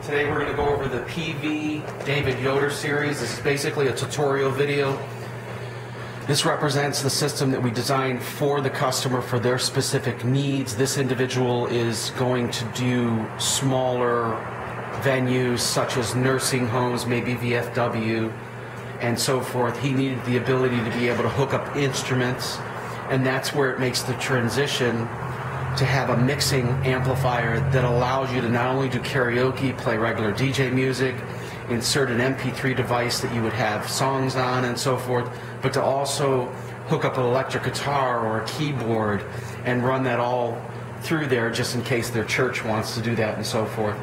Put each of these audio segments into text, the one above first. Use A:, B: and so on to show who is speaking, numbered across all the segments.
A: Today we're going to go over the Peavey Yoder Series. This is basically a tutorial video. This represents the system that we designed for the customer for their specific needs. This individual is going to do smaller venues such as nursing homes, maybe VFW, and so forth. He needed the ability to be able to hook up instruments, and that's where it makes the transition to have a mixing amplifier that allows you to not only do karaoke, play regular DJ music, insert an MP3 device that you would have songs on and so forth, but to also hook up an electric guitar or a keyboard and run that all through there just in case their church wants to do that and so forth.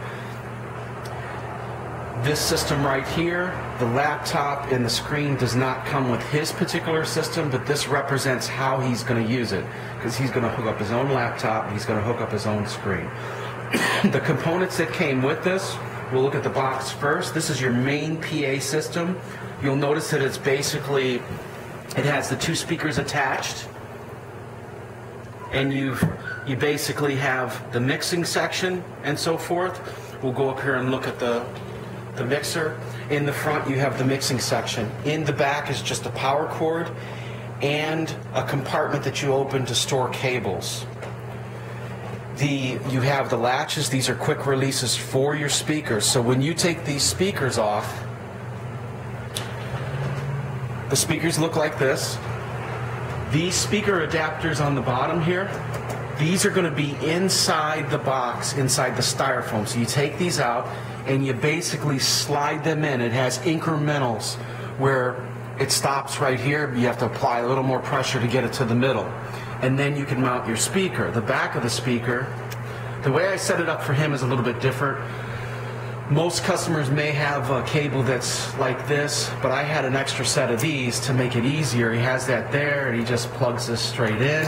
A: This system right here, the laptop and the screen does not come with his particular system, but this represents how he's going to use it, because he's going to hook up his own laptop, he's going to hook up his own screen. The components that came with this, we'll look at the box first. This is your main PA system. You'll notice that it's basically, it has the two speakers attached, and you basically have the mixing section and so forth. We'll go up here and look at the mixer. In the front you have the mixing section. In the back is just a power cord and a compartment that you open to store cables. You have the latches. These are quick releases for your speakers. So when you take these speakers off, the speakers look like this. These speaker adapters on the bottom here, these are going to be inside the box, inside the styrofoam. So you take these out and you basically slide them in. It has incrementals where it stops right here. You have to apply a little more pressure to get it to the middle. And then you can mount your speaker. The back of the speaker, the way I set it up for him is a little bit different. Most customers may have a cable that's like this, but I had an extra set of these to make it easier. He has that there, and he just plugs this straight in.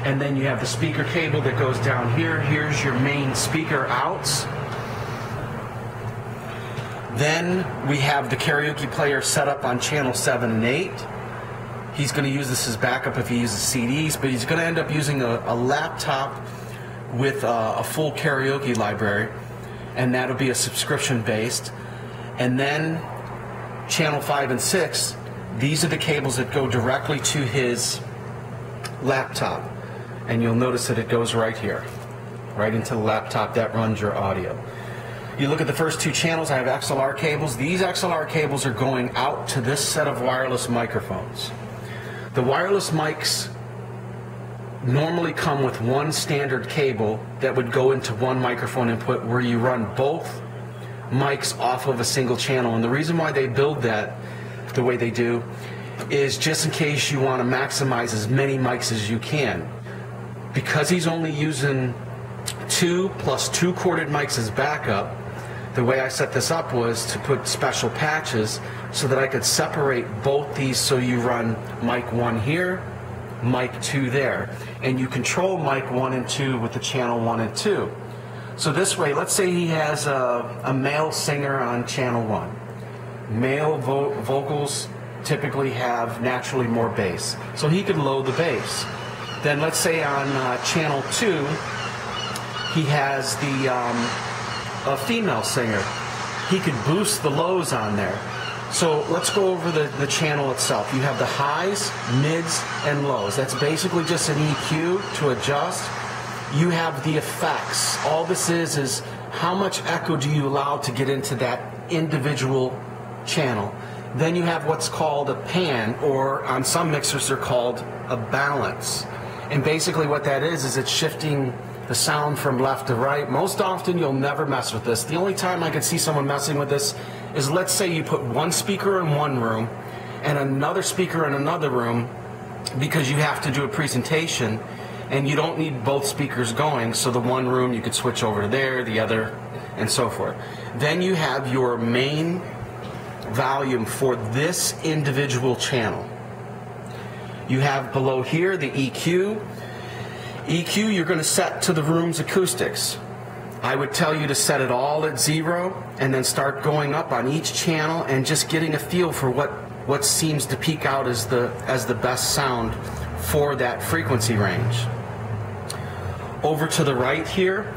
A: And then you have the speaker cable that goes down here. Here's your main speaker outs. Then we have the karaoke player set up on channel 7 and 8. He's going to use this as backup if he uses CDs, but he's going to end up using a laptop with a full karaoke library, and that'll be a subscription based. And then channel 5 and 6, these are the cables that go directly to his laptop. And you'll notice that it goes right here, right into the laptop that runs your audio. You look at the first two channels, I have XLR cables. These XLR cables are going out to this set of wireless microphones. The wireless mics normally come with one standard cable that would go into one microphone input where you run both mics off of a single channel. And the reason why they build that the way they do is just in case you want to maximize as many mics as you can. Because he's only using 2 plus 2 corded mics as backup, the way I set this up was to put special patches so that I could separate both these, so you run mic 1 here, mic 2 there, and you control mic 1 and 2 with the channel 1 and 2. So this way, let's say he has a male singer on channel 1. Male vocals typically have naturally more bass, so he could load the bass. Then let's say on channel 2 he has a female singer. He could boost the lows on there. So let's go over the channel itself. You have the highs, mids, and lows. That's basically just an EQ to adjust. You have the effects. All this is how much echo do you allow to get into that individual channel. Then you have what's called a pan, or on some mixers they're called a balance. And basically what that is it's shifting the sound from left to right. Most often you'll never mess with this. The only time I could see someone messing with this is, let's say you put one speaker in one room and another speaker in another room because you have to do a presentation and you don't need both speakers going, so the one room you could switch over to there, the other, and so forth. Then you have your main volume for this individual channel. You have below here the EQ. EQ you're going to set to the room's acoustics. I would tell you to set it all at 0 and then start going up on each channel and just getting a feel for what seems to peak out as the best sound for that frequency range. Over to the right here,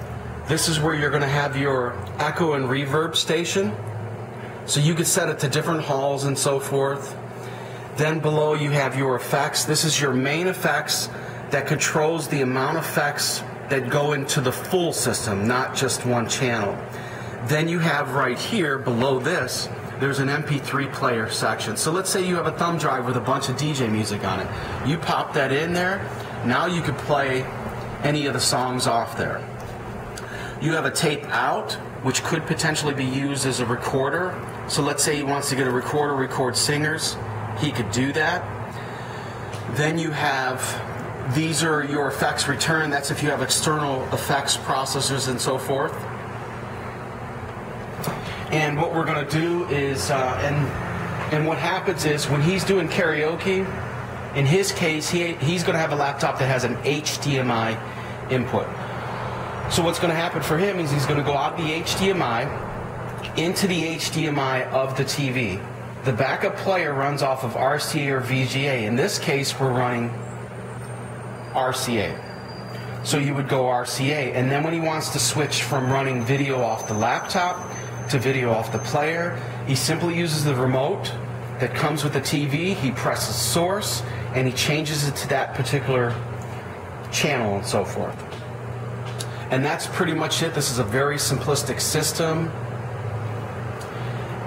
A: This is where you're going to have your echo and reverb station. So you could set it to different halls and so forth. Then below you have your effects. This is your main effects that controls the amount of effects that go into the full system, not just one channel. Then you have right here below this, there's an MP3 player section. So let's say you have a thumb drive with a bunch of DJ music on it. You pop that in there, now you could play any of the songs off there. You have a tape out, which could potentially be used as a recorder. So let's say he wants to get a recorder, record singers, he could do that. Then you have, these are your effects return. That's if you have external effects processors and so forth. And what we're going to do is, and what happens is when he's doing karaoke, in his case, he's going to have a laptop that has an HDMI input. So what's going to happen for him is he's going to go out the HDMI into the HDMI of the TV. The backup player runs off of RCA or VGA. In this case, we're running RCA. So you would go RCA, and then when he wants to switch from running video off the laptop to video off the player, he simply uses the remote that comes with the TV, he presses source, and he changes it to that particular channel and so forth. And that's pretty much it. This is a very simplistic system.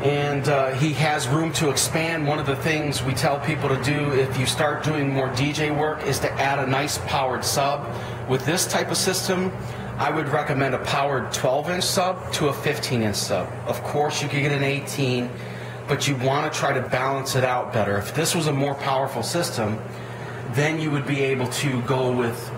A: And he has room to expand. One of the things we tell people to do if you start doing more DJ work is to add a nice powered sub. With this type of system, I would recommend a powered 12-inch sub to a 15-inch sub. Of course, you could get an 18, but you want to try to balance it out better. If this was a more powerful system, then you would be able to go with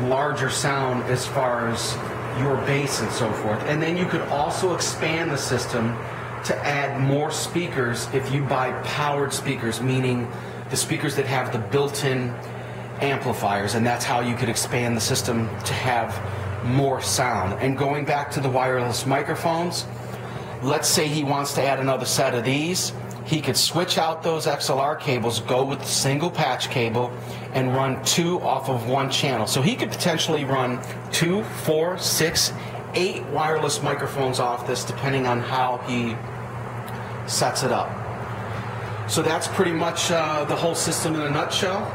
A: larger sound as far as your bass and so forth. And then you could also expand the system to add more speakers if you buy powered speakers, meaning the speakers that have the built-in amplifiers, and that's how you could expand the system to have more sound. And going back to the wireless microphones, let's say he wants to add another set of these, he could switch out those XLR cables, go with the single patch cable, and run 2 off of 1 channel. So he could potentially run 2, 4, 6, 8 wireless microphones off this, depending on how he sets it up. So that's pretty much the whole system in a nutshell.